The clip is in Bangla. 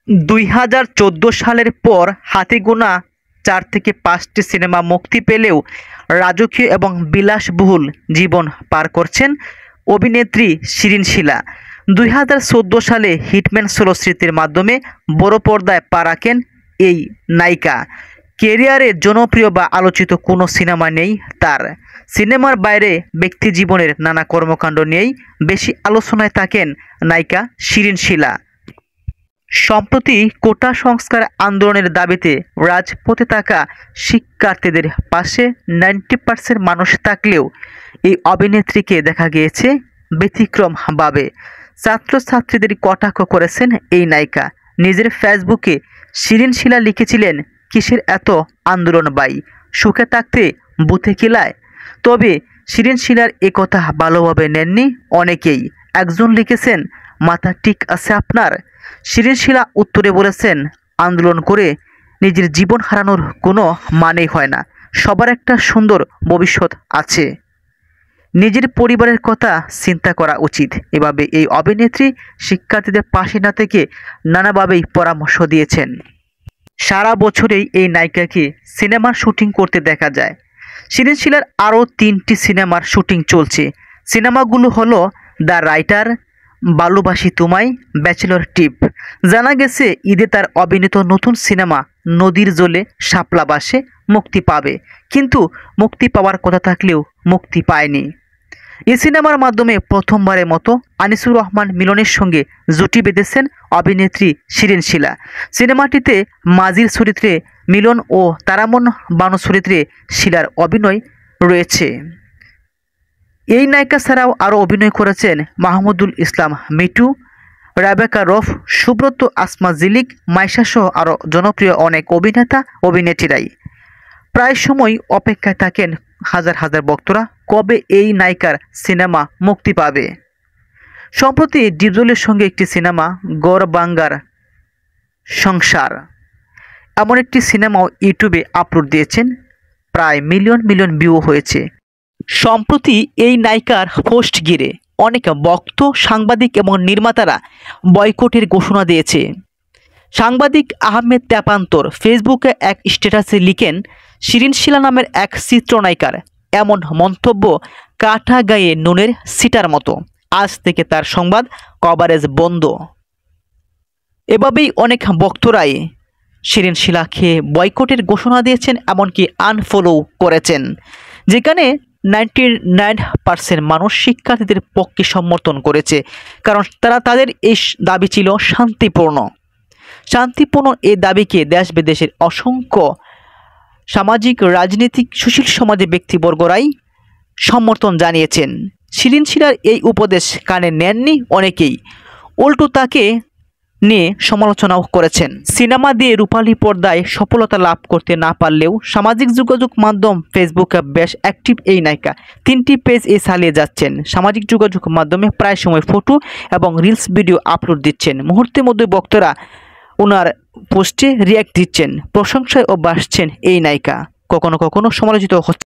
2014 সালের পর হাতে গোনা 4 থেকে 5টি সিনেমা মুক্তি পেলেও রাজকীয় এবং বিলাসবহুল জীবন পার করছেন অভিনেত্রী শিরিন শিলা। 2014 সালে হিটম্যান চলচ্চিত্রের মাধ্যমে বড় পর্দায় পা রাখেন এই নায়িকা। ক্যারিয়ারে জনপ্রিয় বা আলোচিত কোনো সিনেমা নেই তার। সিনেমার বাইরে ব্যক্তিজীবনের নানা কর্মকাণ্ড নিয়েই বেশি আলোচনায় থাকেন নায়িকা শিরিন শিলা। সম্প্রতি কোটা সংস্কার আন্দোলনের দাবিতে রাজপথে থাকা শিক্ষার্থীদের পাশে 90% মানুষ থাকলেও এই অভিনেত্রীকে দেখা গিয়েছে ব্যতিক্রমভাবে। ছাত্রছাত্রীদের কটাক্ষ করেছেন এই নায়িকা। নিজের ফেসবুকে শিরিন শিলা লিখেছিলেন, কিসের এত আন্দোলন ভাই, সুখে থাকতে বুথে কিলায়। তবে শিরিন শিলার একথা ভালোভাবে নেননি অনেকেই। একজন লিখেছেন, মাথা ঠিক আছে আপনার? শিরিন শিলা উত্তরে বলেছেন, আন্দোলন করে নিজের জীবন হারানোর কোনো মানেই হয় না। সবার একটা সুন্দর ভবিষ্যৎ আছে, নিজের পরিবারের কথা চিন্তা করা উচিত। এভাবে এই অভিনেত্রী শিক্ষার্থীদের পাশে না থেকে নানাভাবেই পরামর্শ দিয়েছেন। সারা বছরেই এই নায়িকাকে সিনেমার শুটিং করতে দেখা যায়। শিরিন শিলার আরও 3টি সিনেমার শুটিং চলছে। সিনেমাগুলো হলো দ্য রাইটার, ভালোবাসি তোমায়, ব্যাচেলর টিপ। জানা গেছে ঈদে তার অভিনীত নতুন সিনেমা নদীর জলে শাপলা বাসে মুক্তি পাবে, কিন্তু মুক্তি পাওয়ার কথা থাকলেও মুক্তি পায়নি। এই সিনেমার মাধ্যমে প্রথমবারের মতো আনিসুর রহমান মিলনের সঙ্গে জুটি বেঁধেছেন অভিনেত্রী শিরিন শিলা। সিনেমাটিতে মাজির চরিত্রে মিলন ও তারামন বানু চরিত্রে শিলার অভিনয় রয়েছে। এই নায়িকা ছাড়াও আরও অভিনয় করেছেন মাহমুদুল ইসলাম মিটু, রাবেকা রফ, সুব্রত, আসমা জিলিক, মাইশা সহ আরও জনপ্রিয় অনেক অভিনেতা অভিনেত্রীরাই। প্রায় সময় অপেক্ষায় থাকেন হাজার হাজার ভক্তরা কবে এই নায়িকার সিনেমা মুক্তি পাবে। সম্প্রতি ডিপজলের সঙ্গে একটি সিনেমা গড় বাঙ্গার সংসার এমন একটি সিনেমাও ইউটিউবে আপলোড দিয়েছেন, প্রায় মিলিয়ন মিলিয়ন ভিউ হয়েছে। সম্প্রতি এই নায়িকার পোস্ট ঘিরে অনেক ভক্ত, সাংবাদিক এবং নির্মাতারা বয়কটের ঘোষণা দিয়েছে। সাংবাদিক আহমেদ তেপান্তর ফেসবুকে এক স্ট্যাটাসে লিখেন, শিরিন শিলা নামের এক চিত্রনায়িকার এমন মন্তব্য কাটা গায়ে নুনের সিটার মতো। আজ থেকে তার সংবাদ কভারেজ বন্ধ। এভাবেই অনেক ভক্তরাই শিরিন শিলাকে বয়কটের ঘোষণা দিয়েছেন, এমনকি আনফলো করেছেন, যেখানে 99% মানুষ শিক্ষার্থীদের পক্ষে সমর্থন করেছে। কারণ তাদের এই দাবি ছিল শান্তিপূর্ণ এই দাবিকে দেশ বিদেশের অসংখ্য সামাজিক, রাজনৈতিক, সুশীল সমাজের ব্যক্তিবর্গরাই সমর্থন জানিয়েছেন। শিরিন শিলার এই উপদেশ কানে নেননি অনেকেই, উল্টো তাকে নিয়ে সমালোচনাও করেছেন। সিনেমা দিয়ে রূপালী পর্দায় সফলতা লাভ করতে না পারলেও সামাজিক যোগাযোগ মাধ্যম ফেসবুকে বেশ অ্যাক্টিভ এই নায়িকা। 3টি পেজ চালিয়ে যাচ্ছেন। সামাজিক যোগাযোগ মাধ্যমে প্রায় সময় ফটো এবং রিলস ভিডিও আপলোড দিচ্ছেন। মুহূর্তের মধ্যে ভক্তরা ওনার পোস্টে রিয়্যাক্ট দিচ্ছেন, প্রশংসায় ও বাসছেন এই নায়িকা। কখনো কখনো সমালোচিত হচ্ছে।